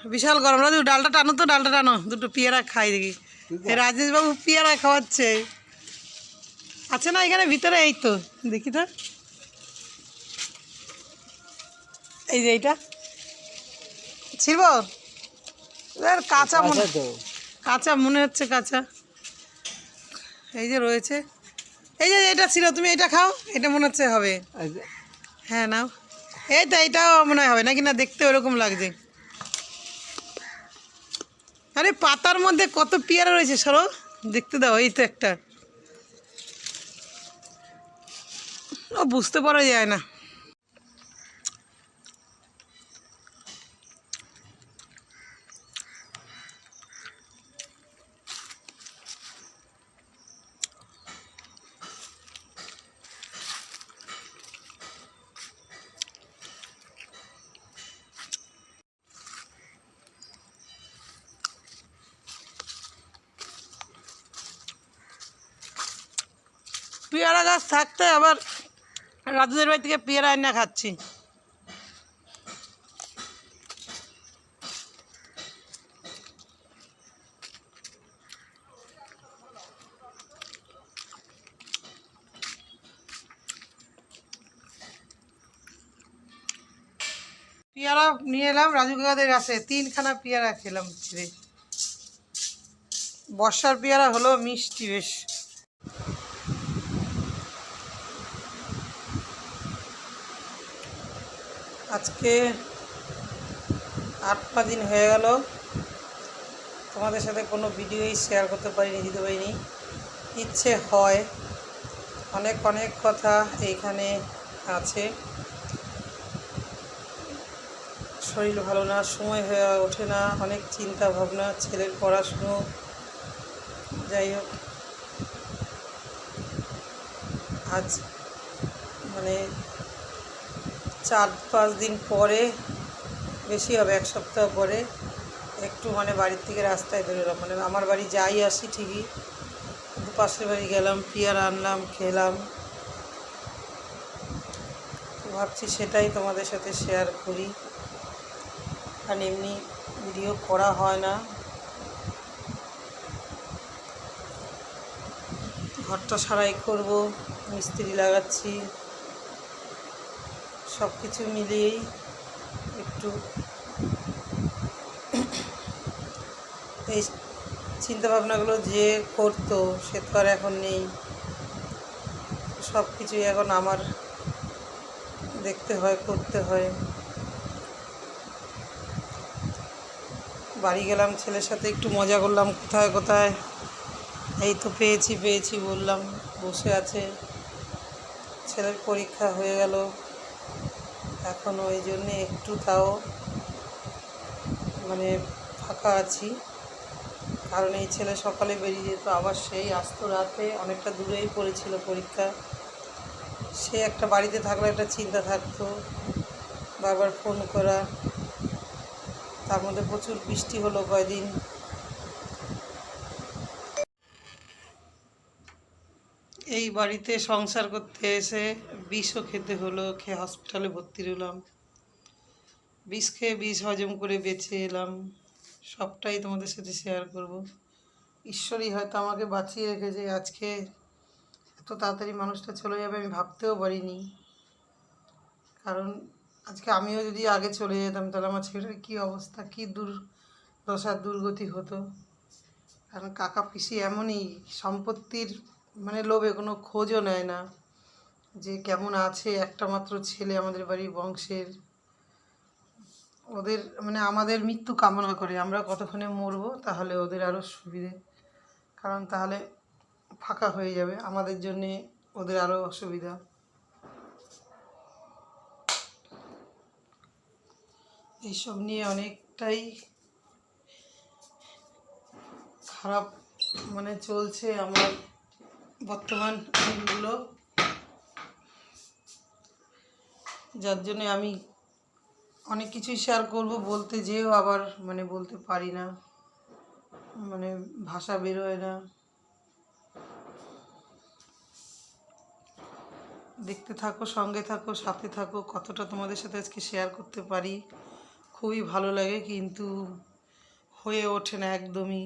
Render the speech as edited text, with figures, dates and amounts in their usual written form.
বিশাল গরম। রাজু ডালটা টানো তো, ডালটা টানো, দুটো পেয়ারা খাই দেখি। রাজেশ বাবু পেয়ারা খাওয়াচ্ছে। আছে না এখানে ভিতরে? এই তো দেখি তো, এই যে এইটা ছিল কাঁচা মনে, কাঁচা মনে হচ্ছে কাঁচা। এই যে রয়েছে, এই যে এটা ছিল, তুমি এটা খাও, এটা মনে হচ্ছে হবে। হ্যাঁ নাও, এই তো এইটাও মনে হয় হবে নাকি, না দেখতে ওরকম লাগছে। আরে পাতার মধ্যে কত পেয়ারা রয়েছে, সরো দেখতে দাও। এই তো একটা, ও বুঝতে পারা যায় না। পেয়ারা গাছ থাকতে আবার রাজুদের বাড়ি থেকে পেয়ারা এনে খাচ্ছি। পেয়ারা নিয়ে এলাম রাজু কাকাদের গাছে, 3খানা পেয়ারা খেলাম ছিঁড়ে। বর্ষার পেয়ারা হলো মিষ্টি বেশ। আজকে 8 দিন হয়ে গেল তোমাদের সাথে কোনো ভিডিওই শেয়ার করতে পারিনি, দিতে পারিনি। ইচ্ছে হয়, অনেক অনেক কথা এইখানে আছে। শরীর ভালো না, সময় হয়ে ওঠে না, অনেক চিন্তা ভাবনা, ছেলের পড়াশুনো, যাই হোক। আজ মানে 4-5 দিন পরে, বেশি হবে 1 সপ্তাহ পরে একটু মানে বাড়ির থেকে রাস্তায় বেরোলাম। মানে আমার বাড়ি যাই আসি ঠিকই, কিন্তু পাশের বাড়ি গেলাম, পেয়ারা আনলাম, খেলাম। তো ভাবছি সেটাই তোমাদের সাথে শেয়ার করি, কারণ এমনি ভিডিও করা হয় না। ঘরটা সারাই করব, মিস্ত্রি লাগাচ্ছি, সব কিছু মিলিয়েই একটু এই চিন্তাভাবনাগুলো যে করতো সে তো আর এখন নেই। সব কিছুই এখন আমার দেখতে হয়, করতে হয়। বাড়ি গেলাম, ছেলের সাথে একটু মজা করলাম, কোথায় কোথায় এই তো পেয়েছি পেয়েছি বললাম, বসে আছে। ছেলের পরীক্ষা হয়ে গেল এখন, ওই জন্যে একটু তাও মানে ফাঁকা আছি। কারণ এই ছেলে সকালে বেরিয়ে যেত, আবার সেই আসতো রাতে, অনেকটা দূরেই পড়েছিল পরীক্ষা। সে একটা বাড়িতে থাকলে একটা চিন্তা থাকতো, বারবার ফোন করা। তার মধ্যে প্রচুর বৃষ্টি হলো কয়দিন। এই বাড়িতে সংসার করতে এসে বিষও খেতে হলো, খেয়ে হসপিটালে ভর্তি হলাম, বিষ খেয়ে বিষ হজম করে বেঁচে এলাম। সবটাই তোমাদের সাথে শেয়ার করব। ঈশ্বরই হয়তো আমাকে বাঁচিয়ে রেখেছে। আজকে এত তাড়াতাড়ি মানুষটা চলে যাবে আমি ভাবতেও পারিনি। কারণ আজকে আমিও যদি আগে চলে যেতাম তাহলে আমার ছেলের কী অবস্থা, কী দুর্দশার দুর্গতি হতো। কারণ কাকা পিসি এমনই, সম্পত্তির মানে লোভে কোনো খোঁজও নেয় না যে কেমন আছে। একটা মাত্র ছেলে আমাদের বাড়ির বংশের, ওদের মানে আমাদের মৃত্যু কামনা করে, আমরা কতক্ষণে মরবো তাহলে ওদের আরও সুবিধে। কারণ তাহলে ফাঁকা হয়ে যাবে আমাদের জন্যে, ওদের আরও অসুবিধা। এইসব নিয়ে অনেকটাই খারাপ মানে চলছে আমার বর্তমান দিনগুলো, যার জন্যে আমি অনেক কিছুই শেয়ার করব বলতে যেও আবার মানে বলতে পারি না, মানে ভাষা বেরোয় না। দেখতে থাকো, সঙ্গে থাকো, সাথে থাকো, কতটা তোমাদের সাথে আজকে শেয়ার করতে পারি খুবই ভালো লাগে, কিন্তু হয়ে ওঠে না একদমই।